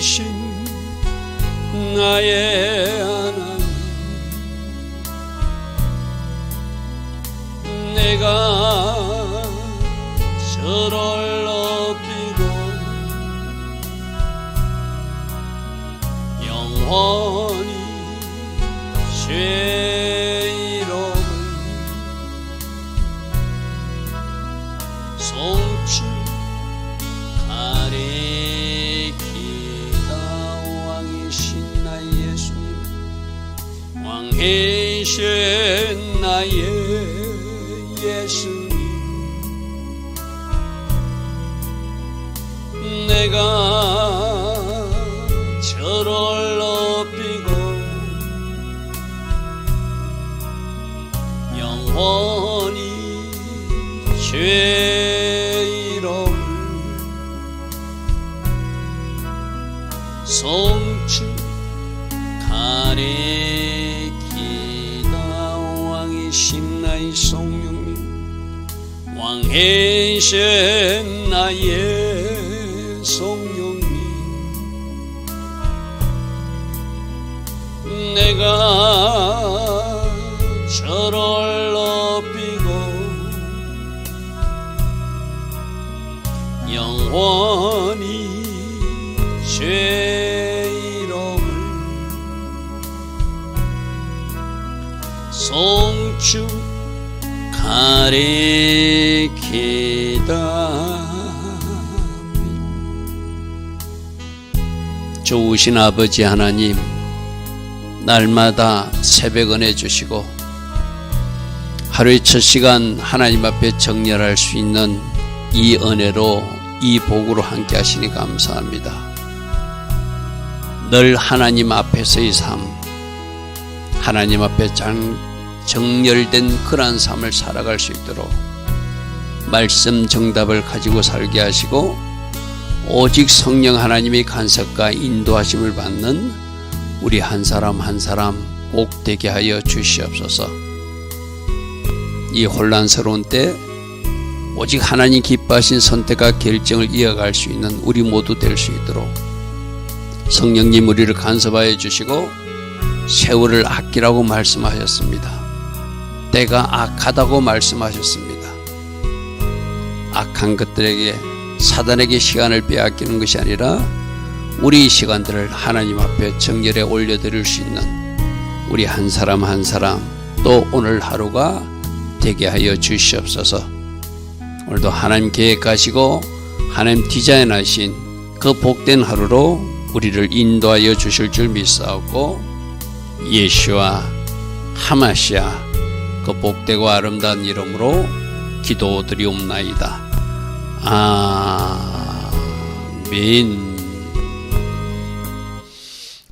살아계신 나의 하나님, 내가 저를 높이고 영원히 죄 이름을 송출 가리키다. 왕이신 나의 예수님, 왕이신 나의 예수님, 내가 저를 높이고 영원히 죄 이름을 송출 가리키다. 왕이신 나의 성령님, 왕이신 나의 성령님, 내가 저를 높이고 영원히 죄 이름을 송축 가리키다. 좋으신 아버지 하나님, 날마다 새벽 은혜 주시고 하루의 첫 시간 하나님 앞에 정렬할 수 있는 이 은혜로, 이 복으로 함께 하시니 감사합니다. 늘 하나님 앞에서의 삶, 하나님 앞에 정렬된 그러한 삶을 살아갈 수 있도록 말씀 정답을 가지고 살게 하시고, 오직 성령 하나님의 간섭과 인도하심을 받는 우리 한 사람 한 사람 꼭 되게 하여 주시옵소서. 이 혼란스러운 때 오직 하나님 기뻐하신 선택과 결정을 이어갈 수 있는 우리 모두 될 수 있도록 성령님 우리를 간섭하여 주시고, 세월을 아끼라고 말씀하셨습니다. 때가 악하다고 말씀하셨습니다. 악한 것들에게, 사단에게 시간을 빼앗기는 것이 아니라 우리 시간들을 하나님 앞에 정결에 올려드릴 수 있는 우리 한 사람 한 사람, 또 오늘 하루가 되게 하여 주시옵소서. 오늘도 하나님 계획하시고 하나님 디자인하신 그 복된 하루로 우리를 인도하여 주실 줄 믿사오고, 예수와 하마시아 그 복되고 아름다운 이름으로 기도드리옵나이다. 아멘.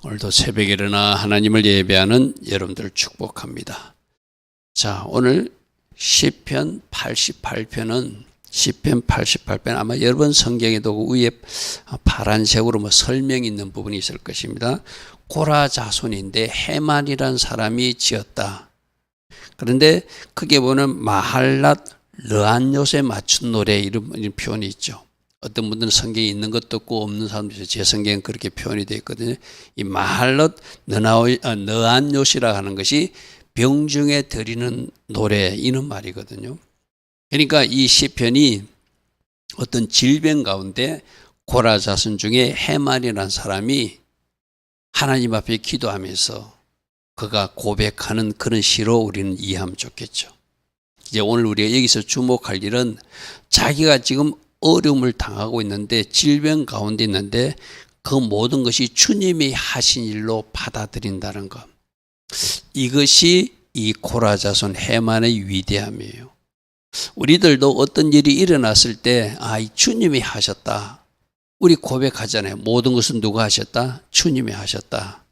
오늘도 새벽에 일어나 하나님을 예배하는 여러분들을 축복합니다. 자, 오늘 시편 88편은 아마 여러분 성경에도 위에 파란색으로 설명이 있는 부분이 있을 것입니다. 고라 자손인데 헤만이라는 사람이 지었다. 그런데 크게 보면 마할랏 르안요에 맞춘 노래 이런 표현이 있죠. 어떤 분들은 성경에 있는 것도 없고 없는 사람도 있어요. 제 성경은 그렇게 표현이 되어 있거든요. 이 마할롯 느안요시라 하는 것이 병중에 드리는 노래, 이런 말이거든요. 그러니까 이 시편이 어떤 질병 가운데 고라 자손 중에 헤만이라는 사람이 하나님 앞에 기도하면서 그가 고백하는 그런 시로 우리는 이해하면 좋겠죠. 이제 오늘 우리가 여기서 주목할 일은 자기가 지금 어려움을 당하고 있는데, 질병 가운데 있는데 그 모든 것이 주님이 하신 일로 받아들인다는 것. 이것이 이 고라 자손 헤만의 위대함이에요. 우리들도 어떤 일이 일어났을 때 이 주님이 하셨다. 우리 고백하잖아요. 모든 것은 누가 하셨다? 주님이 하셨다.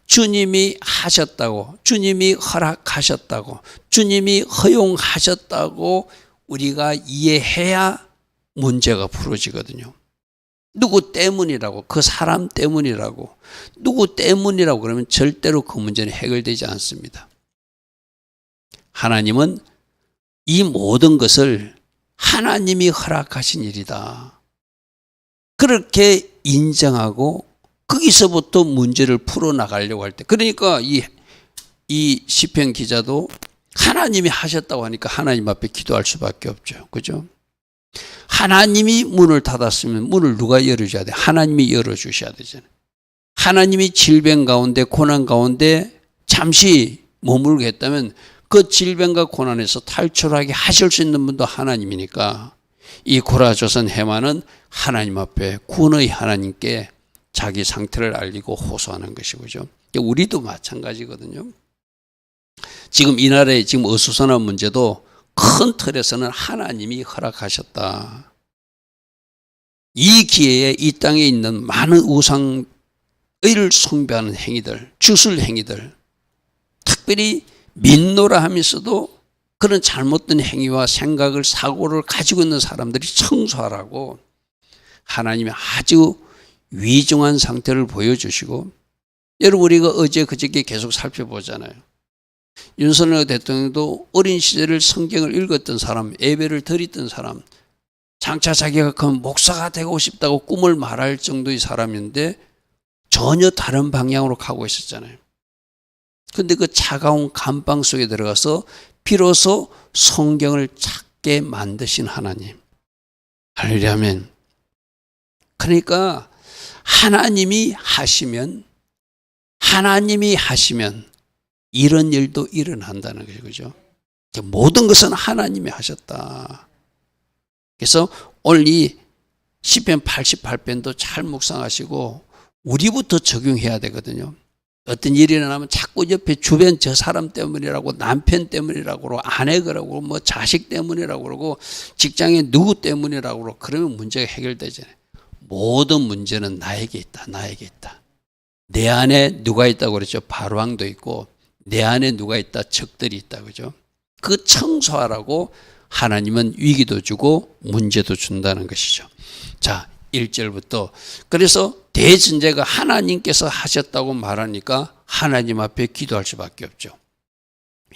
주님이 하셨다고, 주님이 허락하셨다고, 주님이 허용하셨다고 우리가 이해해야 문제가 풀어지거든요. 누구 때문이라고, 그 사람 때문이라고, 누구 때문이라고 그러면 절대로 그 문제는 해결되지 않습니다. 하나님은 이 모든 것을 하나님이 허락하신 일이다. 그렇게 인정하고 거기서부터 문제를 풀어나가려고 할 때, 그러니까 이 시편 기자도 하나님이 하셨다고 하니까 하나님 앞에 기도할 수밖에 없죠. 그죠? 하나님이 문을 닫았으면 문을 누가 열어줘야 돼? 하나님이 열어주셔야 되잖아요. 하나님이 질병 가운데 고난 가운데 잠시 머물게 했다면 그 질병과 고난에서 탈출하게 하실 수 있는 분도 하나님이니까 이 고라조선 해마는 하나님 앞에 구원의 하나님께 자기 상태를 알리고 호소하는 것이죠. 우리도 마찬가지거든요. 지금 이 나라에 지금 어수선한 문제도 큰 틀에서는 하나님이 허락하셨다. 이 기회에 이 땅에 있는 많은 우상을 숭배하는 행위들, 주술 행위들, 특별히 민노라 하면서도 그런 잘못된 행위와 생각을, 사고를 가지고 있는 사람들이 청소하라고 하나님이 아주 위중한 상태를 보여주시고, 여러분 우리가 어제 그저께 계속 살펴보잖아요. 윤석열 대통령도 어린 시절을 성경을 읽었던 사람, 예배를 드렸던 사람, 장차 자기가 그 목사가 되고 싶다고 꿈을 말할 정도의 사람인데 전혀 다른 방향으로 가고 있었잖아요. 그런데 그 차가운 감방 속에 들어가서 비로소 성경을 찾게 만드신 하나님. 할렐루야 아멘. 그러니까 하나님이 하시면 이런 일도 일어난다는 거죠. 그죠? 모든 것은 하나님이 하셨다. 그래서 오늘 이 시편 88편도 잘 묵상하시고 우리부터 적용해야 되거든요. 어떤 일이 일어나면 자꾸 옆에 주변 저 사람 때문이라고, 남편 때문이라고 그러고, 아내 그러고, 뭐 자식 때문이라고 그러고, 직장에 누구 때문이라고 그러고, 그러면 문제가 해결되잖아요. 모든 문제는 나에게 있다. 내 안에 누가 있다고 그랬죠? 바로왕도 있고, 내 안에 누가 있다? 적들이 있다. 그죠? 그 청소하라고 하나님은 위기도 주고 문제도 준다는 것이죠. 자, 1절부터. 그래서 대전제가 하나님께서 하셨다고 말하니까 하나님 앞에 기도할 수밖에 없죠.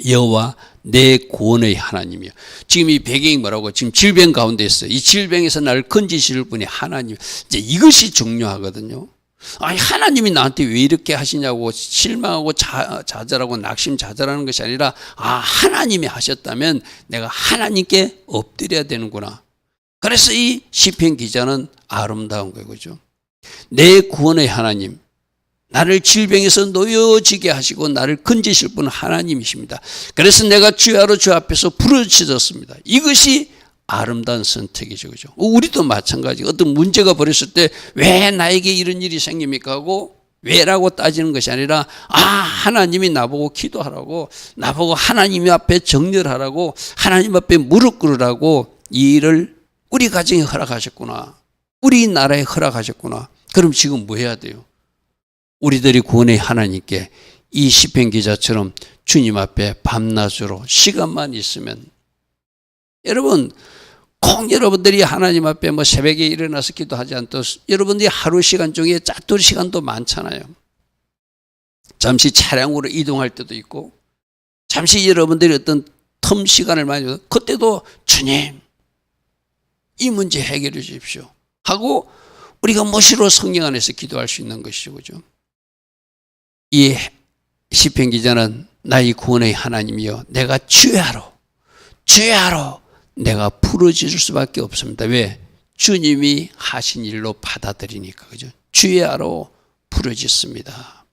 여호와 내 구원의 하나님이요. 지금 이 배경이 뭐라고? 지금 질병 가운데 있어요. 이 질병에서 나를 건지실 분이 하나님. 이제 이것이 중요하거든요. 아니 하나님이 나한테 왜 이렇게 하시냐고 실망하고 좌절하고 낙심좌절하는 것이 아니라 하나님이 하셨다면 내가 하나님께 엎드려야 되는구나. 그래서 이 시편 기자는 아름다운 거예요. 그죠? 내 구원의 하나님, 나를 질병에서 놓여지게 하시고 나를 건지실 분은 하나님이십니다. 그래서 내가 주야로 주 앞에서 부르짖었습니다. 이것이 아름다운 선택이죠. 그죠? 우리도 마찬가지. 어떤 문제가 벌어졌을 때 왜 나에게 이런 일이 생깁니까 하고 왜라고 따지는 것이 아니라 하나님이 나보고 기도하라고, 나보고 하나님 앞에 정렬하라고, 하나님 앞에 무릎 꿇으라고 이 일을 우리 가정에 허락하셨구나. 우리 나라에 허락하셨구나. 그럼 지금 뭐 해야 돼요? 우리들이 구원의 하나님께 이 시편 기자처럼 주님 앞에 밤낮으로 시간만 있으면, 여러분 꼭 여러분들이 하나님 앞에 뭐 새벽에 일어나서 기도하지 않도록 여러분들이 하루 시간 중에 짜투리 시간도 많잖아요. 잠시 차량으로 이동할 때도 있고, 잠시 여러분들이 어떤 텀 시간을 많이 줘서 그때도 주님 이 문제 해결해 주십시오 하고 우리가 무시로 성령 안에서 기도할 수 있는 것이죠. 그죠? 이 시편 기자는 나의 구원의 하나님이여 내가 주야로 내가 부르짖을 수밖에 없습니다. 왜? 주님이 하신 일로 받아들이니까. 그죠? 주야로 부르짖습니다.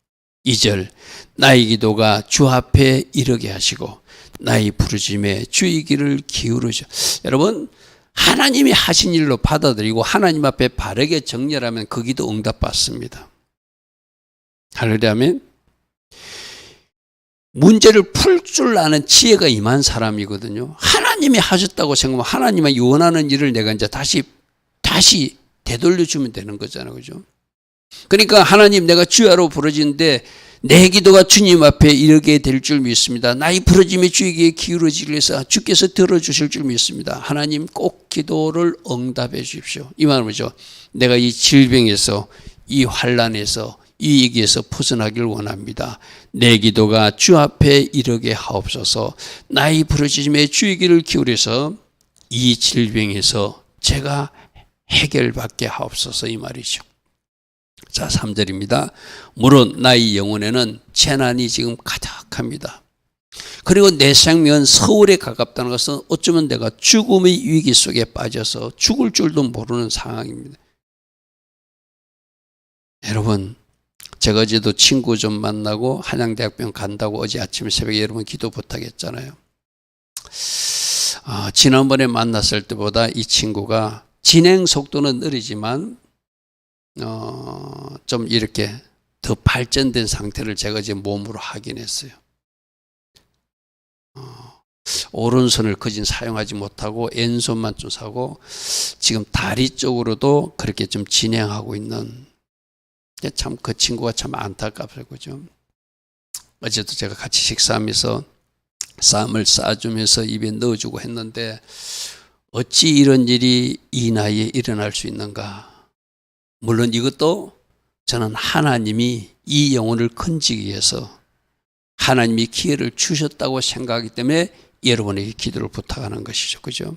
2절 나의 기도가 주 앞에 이르게 하시고 나의 부르짖음에 주의 귀를 기울이죠. 여러분 하나님이 하신 일로 받아들이고 하나님 앞에 바르게 정렬하면 그 기도 응답받습니다. 할렐루야 아멘. 문제를 풀 줄 아는 지혜가 임한 사람이거든요. 하나님이 하셨다고 생각하면 하나님이 원하는 일을 내가 이제 다시 되돌려주면 되는 거잖아요. 그죠? 그러니까 하나님 내가 주야로 부르짖는데 내 기도가 주님 앞에 이르게 될 줄 믿습니다. 나의 부르짖음이 주에게 기울어지기 위해서 주께서 들어주실 줄 믿습니다. 하나님 꼭 기도를 응답해 주십시오. 이 말은 뭐죠? 내가 이 질병에서, 이 환난에서, 이 위기에서 벗어나길 원합니다. 내 기도가 주 앞에 이르게 하옵소서. 나의 부르짖음에 주의 귀를 기울여서 이 질병에서 제가 해결받게 하옵소서 이 말이죠. 자, 3절입니다. 물론 나의 영혼에는 재난이 지금 가득합니다. 그리고 내 생명은 서울에 가깝다는 것은 어쩌면 내가 죽음의 위기 속에 빠져서 죽을 줄도 모르는 상황입니다. 여러분, 제가 어제도 친구 좀 만나고 한양대학병 간다고 어제 아침 새벽에 여러분 기도 부탁했잖아요. 지난번에 만났을 때보다 이 친구가 진행 속도는 느리지만 좀 이렇게 더 발전된 상태를 제가 이제 몸으로 확인했어요. 오른손을 거진 사용하지 못하고 왼손만 좀 사고 지금 다리 쪽으로도 그렇게 좀 진행하고 있는, 참 그 친구가 참 안타깝어요. 그죠? 어제도 제가 같이 식사하면서 쌈을 싸주면서 입에 넣어주고 했는데 어찌 이런 일이 이 나이에 일어날 수 있는가. 물론 이것도 저는 하나님이 이 영혼을 건지기 위해서 하나님이 기회를 주셨다고 생각하기 때문에 여러분에게 기도를 부탁하는 것이죠. 그죠?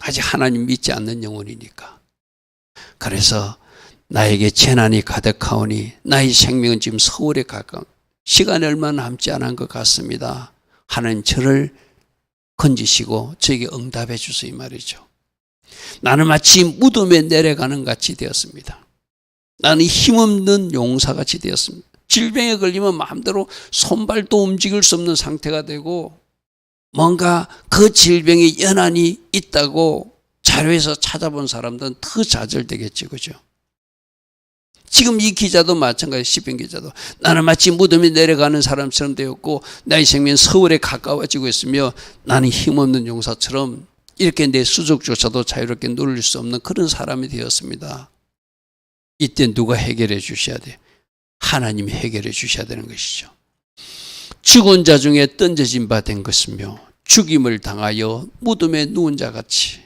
아직 하나님 믿지 않는 영혼이니까. 그래서 나에게 재난이 가득하오니 나의 생명은 지금 서울에 가까운, 시간이 얼마 남지 않은 것 같습니다. 하나님 저를 건지시고 저에게 응답해 주세요, 이 말이죠. 나는 마치 무덤에 내려가는 같이 되었습니다. 나는 힘없는 용사같이 되었습니다. 질병에 걸리면 마음대로 손발도 움직일 수 없는 상태가 되고 뭔가 그 질병에 연한이 있다고 자료에서 찾아본 사람들은 더 좌절되겠죠. 그죠? 지금 이 기자도 마찬가지, 시편 기자도 나는 마치 무덤에 내려가는 사람처럼 되었고 나의 생명은 서울에 가까워지고 있으며 나는 힘없는 용사처럼 이렇게 내 수족조차도 자유롭게 누릴 수 없는 그런 사람이 되었습니다. 이때 누가 해결해 주셔야 돼요? 하나님이 해결해 주셔야 되는 것이죠. 죽은 자 중에 던져진 바 된 것이며 죽임을 당하여 무덤에 누운 자같이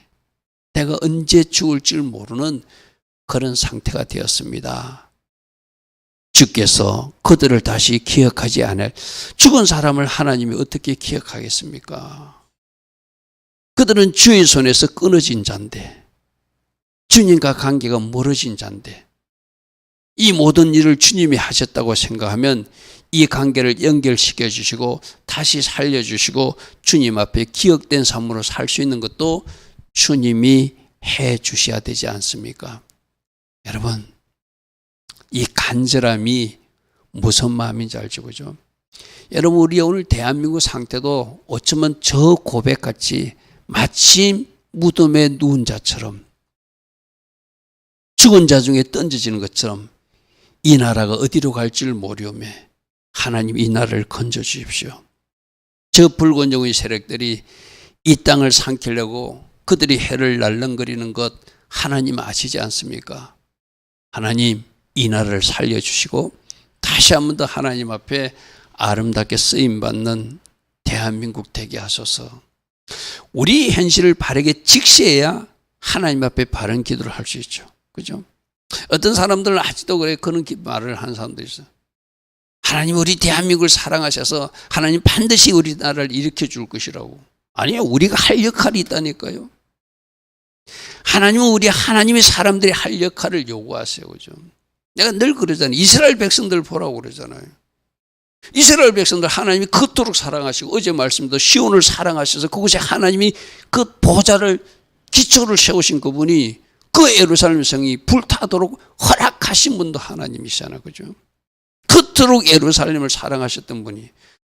내가 언제 죽을 줄 모르는 그런 상태가 되었습니다. 주께서 그들을 다시 기억하지 않을, 죽은 사람을 하나님이 어떻게 기억하겠습니까? 그들은 주의 손에서 끊어진 자인데, 주님과 관계가 멀어진 자인데, 이 모든 일을 주님이 하셨다고 생각하면 이 관계를 연결시켜 주시고 다시 살려주시고 주님 앞에 기억된 삶으로 살 수 있는 것도 주님이 해 주셔야 되지 않습니까? 여러분, 이 간절함이 무슨 마음인지 알죠? 그죠? 여러분, 우리 오늘 대한민국 상태도 어쩌면 저 고백같이 마치 무덤에 누운 자처럼 죽은 자 중에 던져지는 것처럼 이 나라가 어디로 갈지를 모르오며 하나님 이 나라를 건져주십시오. 저 붉은 영의 세력들이 이 땅을 삼키려고 그들이 해를 날름거리는 것 하나님 아시지 않습니까? 하나님 이 나라를 살려주시고 다시 한 번 더 하나님 앞에 아름답게 쓰임받는 대한민국 되게 하소서. 우리 현실을 바르게 직시해야 하나님 앞에 바른 기도를 할 수 있죠. 그죠? 어떤 사람들은 아직도 그래 그런 말을 하는 사람들이 있어요. 하나님 우리 대한민국을 사랑하셔서 하나님 반드시 우리나라를 일으켜 줄 것이라고. 아니요, 우리가 할 역할이 있다니까요. 하나님은 우리 하나님의 사람들이 할 역할을 요구하세요. 그죠? 내가 늘 그러잖아요. 이스라엘 백성들 보라고 그러잖아요. 이스라엘 백성들 하나님이 그토록 사랑하시고 어제 말씀도 시온을 사랑하셔서 그곳에 하나님이 그 보좌를 기초를 세우신 그분이 그 예루살렘 성이 불타도록 허락하신 분도 하나님이시잖아요. 그죠? 그토록 예루살렘을 사랑하셨던 분이,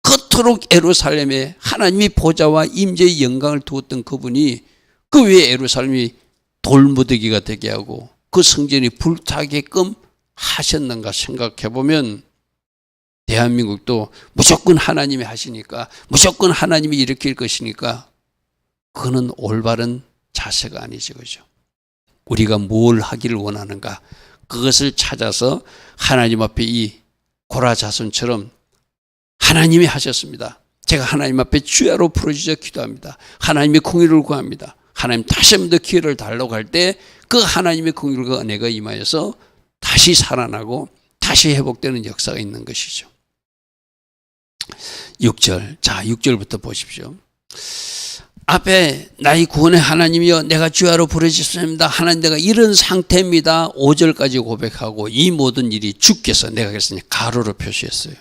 그토록 예루살렘에 하나님이 보좌와 임재의 영광을 두었던 그분이 그 위에 예루살렘이 돌무더기가 되게 하고 그 성전이 불타게끔 하셨는가 생각해 보면 대한민국도 무조건 하나님이 하시니까, 무조건 하나님이 일으킬 것이니까 그거는 올바른 자세가 아니죠. 그죠? 우리가 뭘 하기를 원하는가, 그것을 찾아서 하나님 앞에 이 고라 자손처럼 하나님이 하셨습니다. 제가 하나님 앞에 주야로 부르짖어 기도합니다. 하나님의 공의를 구합니다. 하나님 다시 한 번 더 기회를 달라고 할 때 그 하나님의 공의가 은혜가 임하여서 다시 살아나고 다시 회복되는 역사가 있는 것이죠. 6절. 자, 6절부터 보십시오. 앞에 나의 구원의 하나님이여 내가 주야로 부르짖습니다. 하나님 내가 이런 상태입니다. 5절까지 고백하고 이 모든 일이 주께서 내가 그랬으니 가로로 표시했어요.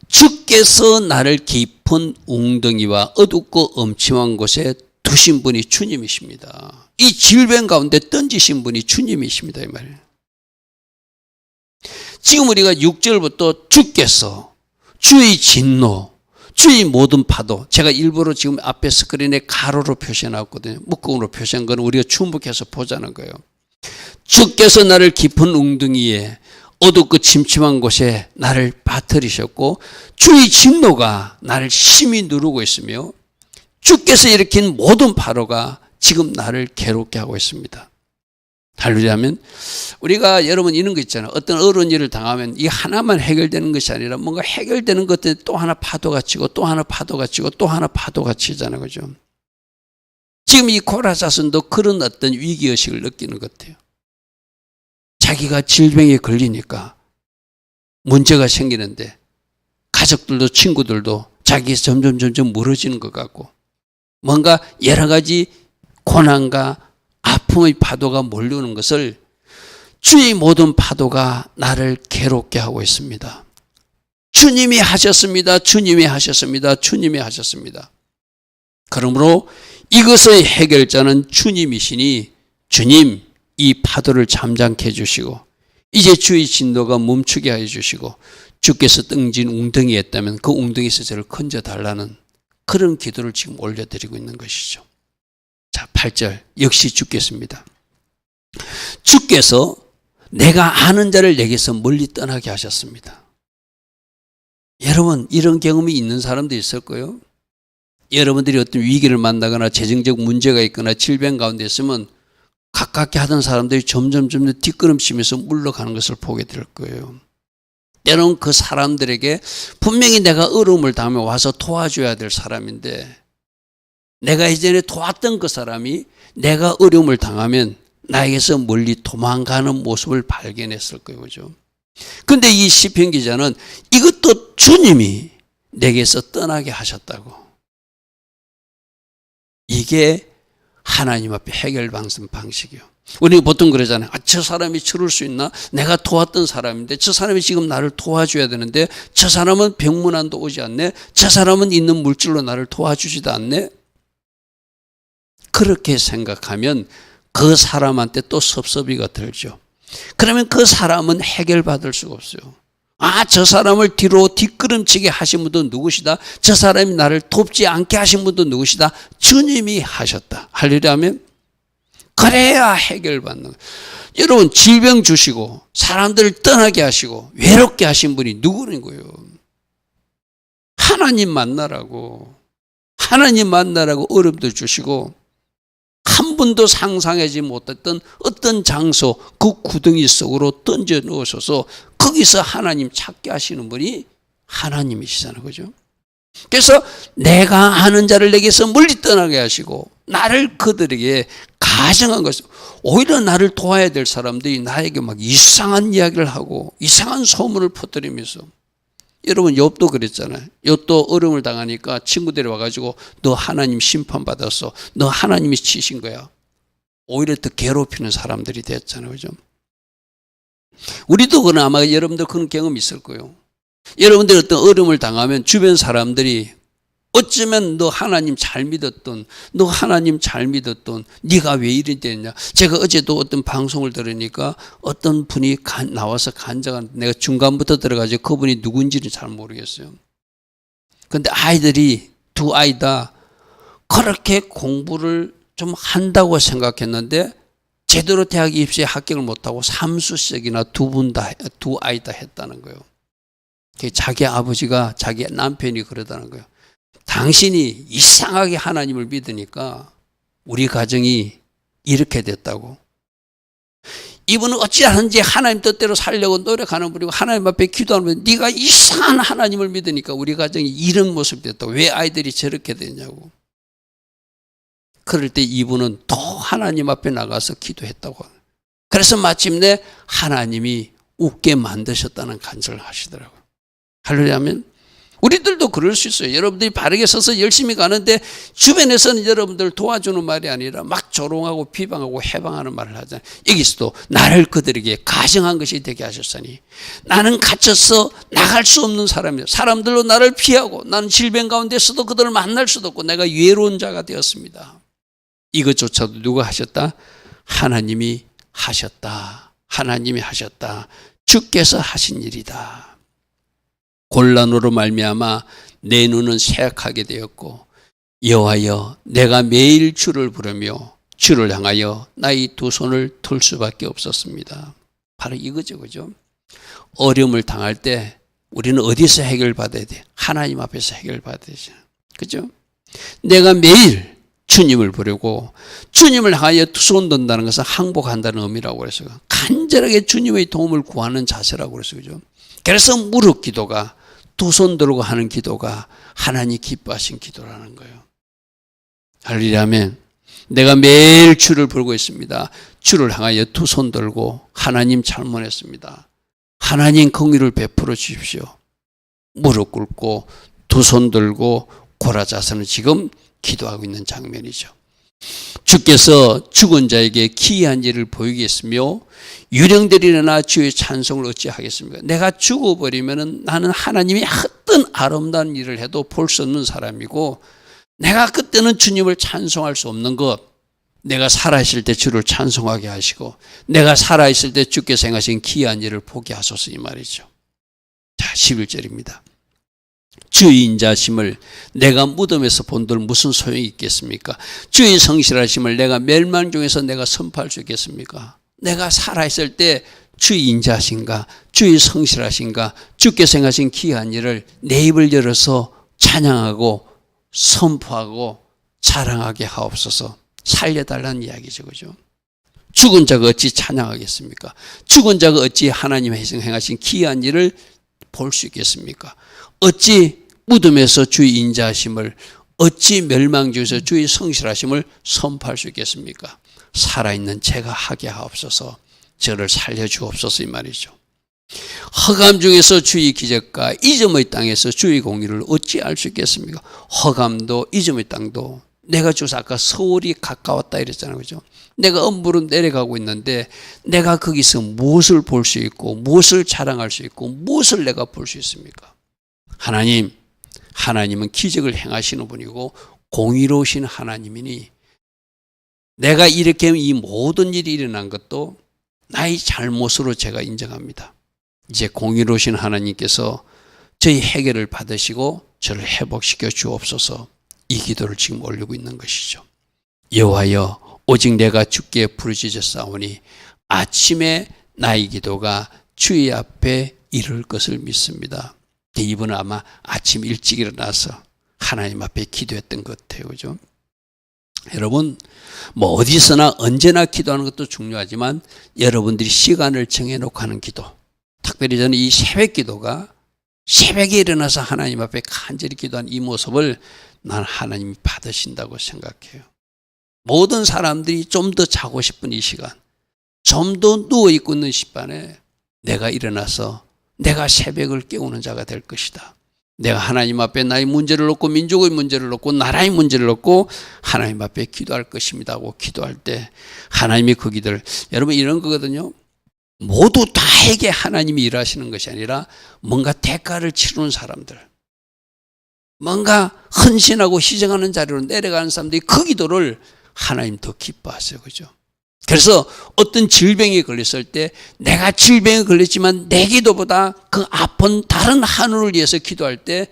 주께서 나를 깊은 웅덩이와 어둡고 엄침한 곳에 두신 분이 주님이십니다. 이 질병 가운데 던지신 분이 주님이십니다. 이 말이에요. 지금 우리가 6절부터 주께서 주의 진노, 주의 모든 파도, 제가 일부러 지금 앞에 스크린에 가로로 표시해놨거든요. 묶음으로 표시한 건 우리가 충분해서 보자는 거예요. 주께서 나를 깊은 웅덩이에 어둡고 침침한 곳에 나를 빠뜨리셨고 주의 진노가 나를 심히 누르고 있으며 주께서 일으킨 모든 파도가 지금 나를 괴롭게 하고 있습니다. 할렐루야면 우리가 여러분 이런 거 있잖아요. 어떤 어려운 일을 당하면 이 하나만 해결되는 것이 아니라 뭔가 해결되는 것 때문에 또 하나 파도가 치고 또 하나 파도가 치고 또 하나 파도가 치잖아요. 그죠? 지금 이 고라사슨도 그런 어떤 위기의식을 느끼는 것 같아요. 자기가 질병에 걸리니까 문제가 생기는데 가족들도 친구들도 자기에서 점점 멀어지는 것 같고 뭔가 여러 가지 고난과 아픔의 파도가 몰려오는 것을 주의 모든 파도가 나를 괴롭게 하고 있습니다. 주님이 하셨습니다. 주님이 하셨습니다. 주님이 하셨습니다. 그러므로 이것의 해결자는 주님이시니 주님 이 파도를 잠잠케 해주시고 이제 주의 진노가 멈추게 해주시고 주께서 던진 웅덩이에 있다면 그 웅덩이에서 저를 건져달라는 그런 기도를 지금 올려드리고 있는 것이죠. 자, 8절 역시 주께서입니다. 주께서 내가 아는 자를 내게서 멀리 떠나게 하셨습니다. 여러분 이런 경험이 있는 사람도 있을 거예요. 여러분들이 어떤 위기를 만나거나 재정적 문제가 있거나 질병 가운데 있으면 가깝게 하던 사람들이 점점 뒷걸음치면서 물러가는 것을 보게 될 거예요. 때론 그 사람들에게 분명히 내가 어려움을 당하면 와서 도와줘야 될 사람인데 내가 이전에 도왔던 그 사람이 내가 어려움을 당하면 나에게서 멀리 도망가는 모습을 발견했을 거예요. 그죠? 근데 이 시편 기자는 이것도 주님이 내게서 떠나게 하셨다고. 이게 하나님 앞에 해결 방식이요. 우리 보통 그러잖아요. 저 사람이 저럴 수 있나? 내가 도왔던 사람인데 저 사람이 지금 나를 도와줘야 되는데 저 사람은 병문안도 오지 않네? 저 사람은 있는 물질로 나를 도와주지도 않네? 그렇게 생각하면 그 사람한테 또 섭섭이가 들죠. 그러면 그 사람은 해결받을 수가 없어요. 저 사람을 뒤로 뒷걸음치게 하신 분도 누구시다? 저 사람이 나를 돕지 않게 하신 분도 누구시다? 주님이 하셨다. 할렐루야면 그래야 해결받는 거예요. 여러분 질병 주시고 사람들을 떠나게 하시고 외롭게 하신 분이 누구인 거예요? 하나님 만나라고. 하나님 만나라고 어려움도 주시고 한 번도 상상하지 못했던 어떤 장소 그 구덩이 속으로 던져 넣으셔서 거기서 하나님 찾게 하시는 분이 하나님이시잖아요. 그죠? 그래서 내가 아는 자를 내게서 멀리 떠나게 하시고 나를 그들에게 가정한 것을 오히려 나를 도와야 될 사람들이 나에게 막 이상한 이야기를 하고 이상한 소문을 퍼뜨리면서 여러분 욥도 그랬잖아요. 욥도 어려움을 당하니까 친구들이 와가지고 너 하나님 심판받았어. 너 하나님이 치신 거야. 오히려 더 괴롭히는 사람들이 됐잖아요. 그죠? 우리도 그러나 아마 여러분들 그런 경험이 있을 거예요. 여러분들이 어떤 어려움을 당하면 주변 사람들이 어쩌면 너 하나님 잘 믿었던 네가 왜 이리 됐냐. 제가 어제도 어떤 방송을 들으니까 어떤 분이 나와서 간증한 내가 중간부터 들어가지고 그분이 누군지는 잘 모르겠어요. 그런데 아이들이 두 아이 다 그렇게 공부를 좀 한다고 생각했는데 제대로 대학 입시에 합격을 못하고 삼수석이나 두 아이 다 했다는 거예요. 자기 아버지가 자기 남편이 그러다는 거예요. 당신이 이상하게 하나님을 믿으니까 우리 가정이 이렇게 됐다고. 이분은 어찌하든지 하나님 뜻대로 살려고 노력하는 분이고 하나님 앞에 기도하는 분이 네가 이상한 하나님을 믿으니까 우리 가정이 이런 모습이 됐다고. 왜 아이들이 저렇게 됐냐고. 그럴 때 이분은 더 하나님 앞에 나가서 기도했다고. 그래서 마침내 하나님이 웃게 만드셨다는 간증을 하시더라고요. 할렐루야면 우리들도 그럴 수 있어요. 여러분들이 바르게 서서 열심히 가는데 주변에서는 여러분들 도와주는 말이 아니라 막 조롱하고 비방하고 해방하는 말을 하잖아요. 여기서도 나를 그들에게 가증한 것이 되게 하셨으니 나는 갇혀서 나갈 수 없는 사람이에요. 사람들로 나를 피하고 나는 질병 가운데서도 그들을 만날 수도 없고 내가 외로운 자가 되었습니다. 이것조차도 누가 하셨다? 하나님이 하셨다. 하나님이 하셨다. 주께서 하신 일이다. 곤란으로 말미암아 내 눈은 새약하게 되었고 여호와여 내가 매일 주를 부르며 주를 향하여 나의 두 손을 들 수밖에 없었습니다. 바로 이거죠, 그죠? 어려움을 당할 때 우리는 어디서 해결받아야 돼? 하나님 앞에서 해결받아야 되죠, 그죠? 내가 매일 주님을 부르고 주님을 향하여 두 손 든다는 것은 항복한다는 의미라고 그랬어요. 간절하게 주님의 도움을 구하는 자세라고 그랬어요, 그죠? 그래서 무릎 기도가 두 손 들고 하는 기도가 하나님 기뻐하신 기도라는 거예요. 할렐루야. 아멘. 내가 매일 주를 부르고 있습니다. 주를 향하여 두 손 들고 하나님 잘못했습니다. 하나님 긍휼을 베풀어 주십시오. 무릎 꿇고 두 손 들고 고라자서는 지금 기도하고 있는 장면이죠. 주께서 죽은 자에게 기이한 일을 보이겠으며 유령들이 일어나 주의 찬송을 어찌하겠습니까? 내가 죽어버리면 나는 하나님이 어떤 아름다운 일을 해도 볼 수 없는 사람이고 내가 그때는 주님을 찬송할 수 없는 것, 내가 살아있을 때 주를 찬송하게 하시고 내가 살아있을 때 주께서 행하신 기이한 일을 보게 하소서 이 말이죠. 자, 11절입니다. 주의 인자심을 내가 무덤에서 본들 무슨 소용이 있겠습니까? 주의 성실하심을 내가 멸망 중에서 내가 선포할 수 있겠습니까? 내가 살아있을 때 주의 인자하신가, 주의 성실하신가, 주께서 행하신 기이한 일을 내 입을 열어서 찬양하고 선포하고 자랑하게 하옵소서. 살려달라는 이야기죠, 그죠? 죽은 자가 어찌 찬양하겠습니까? 죽은 자가 어찌 하나님의 행하신 기이한 일을 볼 수 있겠습니까? 어찌 무덤에서 주의 인자하심을, 어찌 멸망 중에서 주의 성실하심을 선포할 수 있겠습니까? 살아있는 제가 하게 하옵소서. 저를 살려주옵소서 이 말이죠. 허감 중에서 주의 기적과 이점의 땅에서 주의 공의를 어찌 알 수 있겠습니까? 허감도 이점의 땅도 내가 주서 아까 서울이 가까웠다 이랬잖아요, 그죠? 내가 엄부로 내려가고 있는데 내가 거기서 무엇을 볼 수 있고 무엇을 자랑할 수 있고 무엇을 내가 볼 수 있습니까? 하나님은 기적을 행하시는 분이고 공의로우신 하나님이니 내가 이렇게 이 모든 일이 일어난 것도 나의 잘못으로 제가 인정합니다. 이제 공의로우신 하나님께서 저희 해결을 받으시고 저를 회복시켜 주옵소서. 이 기도를 지금 올리고 있는 것이죠. 여호와여 오직 내가 주께 부르짖었사오니 아침에 나의 기도가 주의 앞에 이를 것을 믿습니다. 이분은 아마 아침 일찍 일어나서 하나님 앞에 기도했던 것 같아요, 그죠? 여러분, 뭐 어디서나 언제나 기도하는 것도 중요하지만 여러분들이 시간을 정해놓고 하는 기도, 특별히 저는 이 새벽 기도가 새벽에 일어나서 하나님 앞에 간절히 기도한 이 모습을 난 하나님이 받으신다고 생각해요. 모든 사람들이 좀 더 자고 싶은 이 시간, 좀 더 누워있고 있는 시간에 내가 일어나서 내가 새벽을 깨우는 자가 될 것이다. 내가 하나님 앞에 나의 문제를 놓고 민족의 문제를 놓고 나라의 문제를 놓고 하나님 앞에 기도할 것입니다 하고 기도할 때 하나님이 그 기도를, 여러분 이런 거거든요. 모두 다에게 하나님이 일하시는 것이 아니라 뭔가 대가를 치르는 사람들, 뭔가 헌신하고 희생하는 자리로 내려가는 사람들이 그 기도를 하나님 더 기뻐하세요, 그죠? 그래서 어떤 질병에 걸렸을 때 내가 질병에 걸렸지만 내 기도보다 그 아픈 다른 한우를 위해서 기도할 때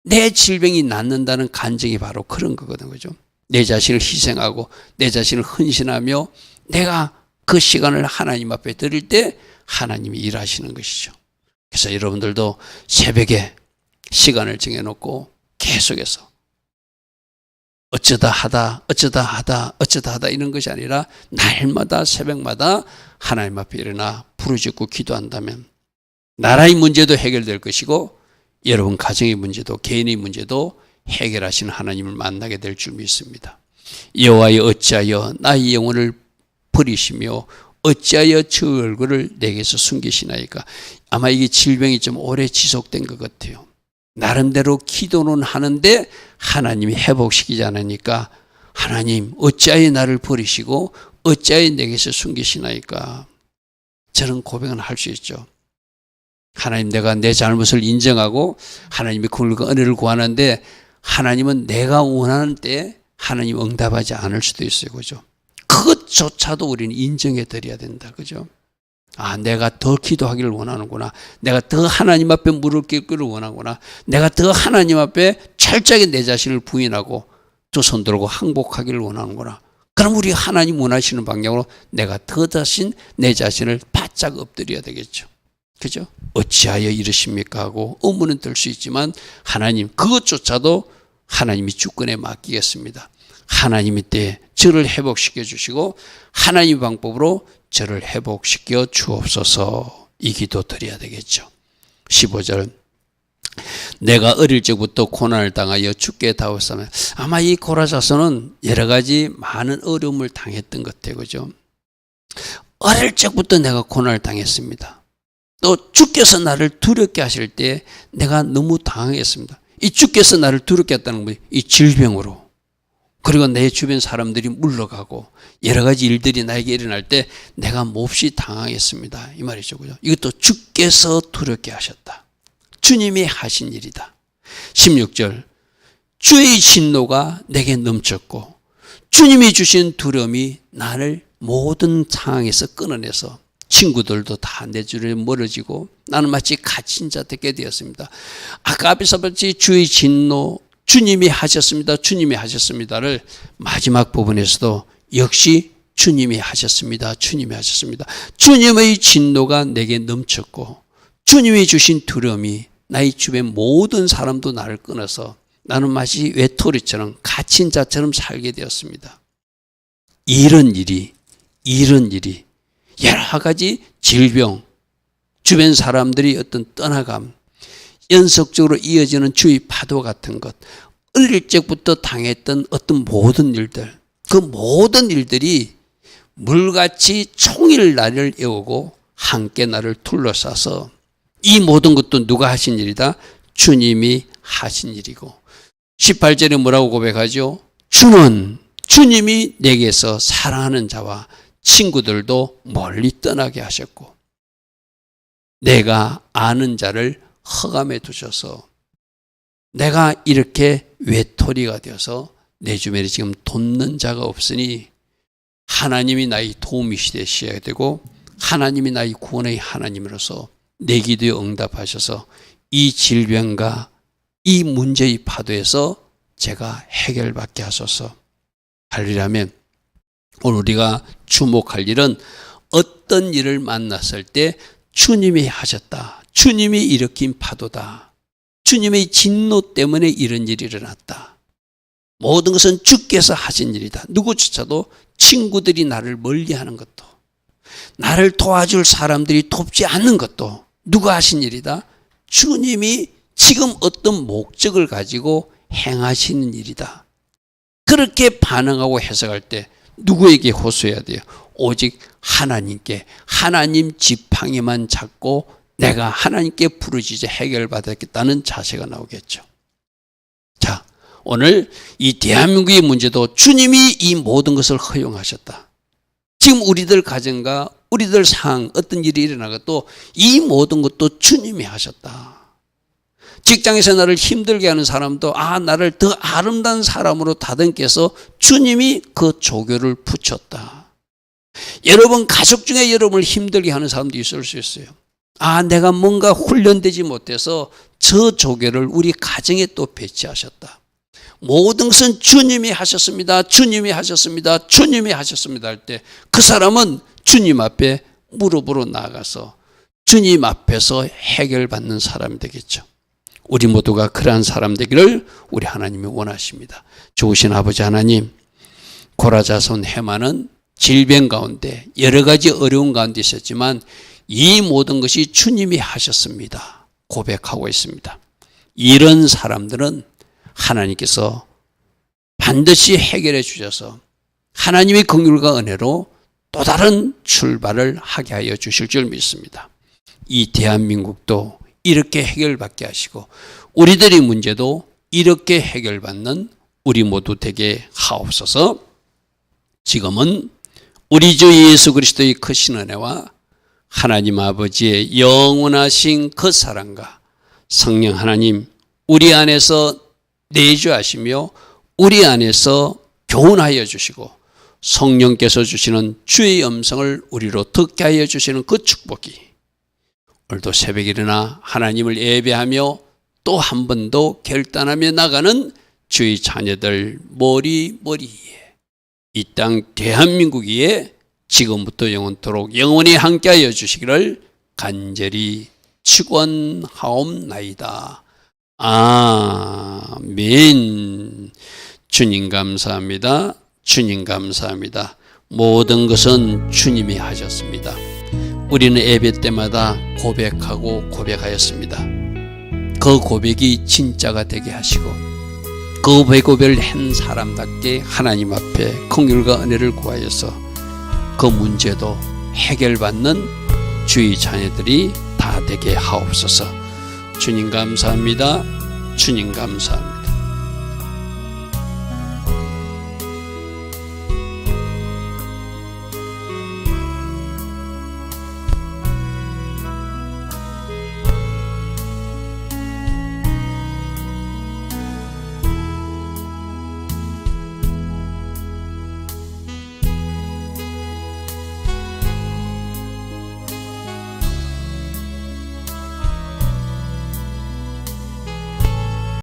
내 질병이 낫는다는 간증이 바로 그런 거거든요, 그죠? 내 자신을 희생하고 내 자신을 헌신하며 내가 그 시간을 하나님 앞에 드릴 때 하나님이 일하시는 것이죠. 그래서 여러분들도 새벽에 시간을 정해놓고 계속해서 어쩌다 하다 이런 것이 아니라 날마다 새벽마다 하나님 앞에 일어나 부르짖고 기도한다면 나라의 문제도 해결될 것이고 여러분 가정의 문제도 개인의 문제도 해결하시는 하나님을 만나게 될 줄 믿습니다. 여호와여 어찌하여 나의 영혼을 버리시며 어찌하여 저 얼굴을 내게서 숨기시나이까. 아마 이게 질병이 좀 오래 지속된 것 같아요. 나름대로 기도는 하는데 하나님이 회복시키지 않으니까 하나님 어찌하여 나를 버리시고 어찌하여 내게서 숨기시나이까. 저런 고백은 할 수 있죠. 하나님, 내가 내 잘못을 인정하고 하나님의 긍휼과 은혜를 구하는데 하나님은 내가 원하는 때에 하나님 응답하지 않을 수도 있어요. 그죠? 그것조차도 우리는 인정해 드려야 된다. 그죠? 아, 내가 더 기도하기를 원하는구나. 내가 더 하나님 앞에 무릎 꿇기를 원하구나. 내가 더 하나님 앞에 철저하게 내 자신을 부인하고 두 손 들고 항복하기를 원하는구나. 그럼 우리 하나님 원하시는 방향으로 내가 더 자신 내 자신을 바짝 엎드려야 되겠죠. 그죠? 어찌하여 이러십니까 하고 의문은 들 수 있지만 하나님, 그것조차도 하나님이 주권에 맡기겠습니다. 하나님이 때 저를 회복시켜 주시고 하나님의 방법으로 저를 회복시켜 주옵소서. 이 기도 드려야 되겠죠. 15절, 내가 어릴 적부터 고난을 당하여 죽게 다웠으면, 아마 이 고라자손은 여러 가지 많은 어려움을 당했던 것 같아요. 그죠? 어릴 적부터 내가 고난을 당했습니다. 또 주께서 나를 두렵게 하실 때 내가 너무 당황했습니다. 이 주께서 나를 두렵게 했다는 것이 이 질병으로, 그리고 내 주변 사람들이 물러가고 여러 가지 일들이 나에게 일어날 때 내가 몹시 당황했습니다. 이 말이죠. 그죠? 이것도 주께서 두렵게 하셨다. 주님이 하신 일이다. 16절, 주의 진노가 내게 넘쳤고 주님이 주신 두려움이 나를 모든 상황에서 끊어내서 친구들도 다 내 주변에 멀어지고 나는 마치 갇힌 자 되게 되었습니다. 아까 앞에서 봤지 주의 진노, 주님이 하셨습니다. 주님이 하셨습니다를 마지막 부분에서도 역시 주님이 하셨습니다. 주님이 하셨습니다. 주님의 진노가 내게 넘쳤고 주님이 주신 두려움이 나의 주변 모든 사람도 나를 끊어서 나는 마치 외톨이처럼 갇힌 자처럼 살게 되었습니다. 이런 일이 여러 가지 질병, 주변 사람들이 어떤 떠나감, 연속적으로 이어지는 주의 파도 같은 것, 어릴 적부터 당했던 어떤 모든 일들, 그 모든 일들이 물같이 총일 나를 에우고 함께 나를 둘러싸서 이 모든 것도 누가 하신 일이다? 주님이 하신 일이고 18절에 뭐라고 고백하죠? 주님이 내게서 사랑하는 자와 친구들도 멀리 떠나게 하셨고 내가 아는 자를 허감해 두셔서 내가 이렇게 외톨이가 되어서 내 주변에 지금 돕는 자가 없으니 하나님이 나의 도움이 되셔야 되고 하나님이 나의 구원의 하나님으로서 내 기도에 응답하셔서 이 질병과 이 문제의 파도에서 제가 해결받게 하소서. 하리라면 오늘 우리가 주목할 일은 어떤 일을 만났을 때 주님이 하셨다. 주님이 일으킨 파도다. 주님의 진노 때문에 이런 일이 일어났다. 모든 것은 주께서 하신 일이다. 누구조차도 친구들이 나를 멀리하는 것도 나를 도와줄 사람들이 돕지 않는 것도 누가 하신 일이다? 주님이 지금 어떤 목적을 가지고 행하시는 일이다. 그렇게 반응하고 해석할 때 누구에게 호소해야 돼요? 오직 하나님께, 하나님 지팡이만 잡고 내가 하나님께 부르짖어 해결받았겠다는 자세가 나오겠죠. 자, 오늘 이 대한민국의 문제도 주님이 이 모든 것을 허용하셨다. 지금 우리들 가정과 우리들 상황, 어떤 일이 일어나고 이 모든 것도 주님이 하셨다. 직장에서 나를 힘들게 하는 사람도 나를 더 아름다운 사람으로 다듬께서 주님이 그 조교를 붙였다. 여러분 가족 중에 여러분을 힘들게 하는 사람도 있을 수 있어요. 내가 뭔가 훈련되지 못해서 저 조교를 우리 가정에 또 배치하셨다. 모든 것은 주님이 하셨습니다. 주님이 하셨습니다. 주님이 하셨습니다 할 때 그 사람은 주님 앞에 무릎으로 나아가서 주님 앞에서 해결받는 사람이 되겠죠. 우리 모두가 그러한 사람 되기를 우리 하나님이 원하십니다. 좋으신 아버지 하나님, 고라자손 해마는 질병 가운데 여러 가지 어려운 가운데 있었지만 이 모든 것이 주님이 하셨습니다. 고백하고 있습니다. 이런 사람들은 하나님께서 반드시 해결해 주셔서 하나님의 긍휼과 은혜로 또 다른 출발을 하게 하여 주실 줄 믿습니다. 이 대한민국도 이렇게 해결받게 하시고 우리들의 문제도 이렇게 해결받는 우리 모두 되게 하옵소서. 지금은 우리 주 예수 그리스도의 크신 은혜와 하나님 아버지의 영원하신 그 사랑과 성령 하나님 우리 안에서 내주하시며 우리 안에서 교훈하여 주시고 성령께서 주시는 주의 음성을 우리로 듣게 하여 주시는 그 축복이 오늘도 새벽에 일어나 하나님을 예배하며 또 한 번 더 결단하며 나가는 주의 자녀들 머리머리에 이 땅 대한민국 위에 지금부터 영원토록 영원히 함께하여 주시기를 간절히 축원하옵나이다. 아멘. 주님 감사합니다. 주님 감사합니다. 모든 것은 주님이 하셨습니다. 우리는 예배 때마다 고백하고 고백하였습니다. 그 고백이 진짜가 되게 하시고 그 고백을 한 사람답게 하나님 앞에 긍휼과 은혜를 구하여서 그 문제도 해결받는 주의 자녀들이 다 되게 하옵소서. 주님 감사합니다. 주님 감사합니다.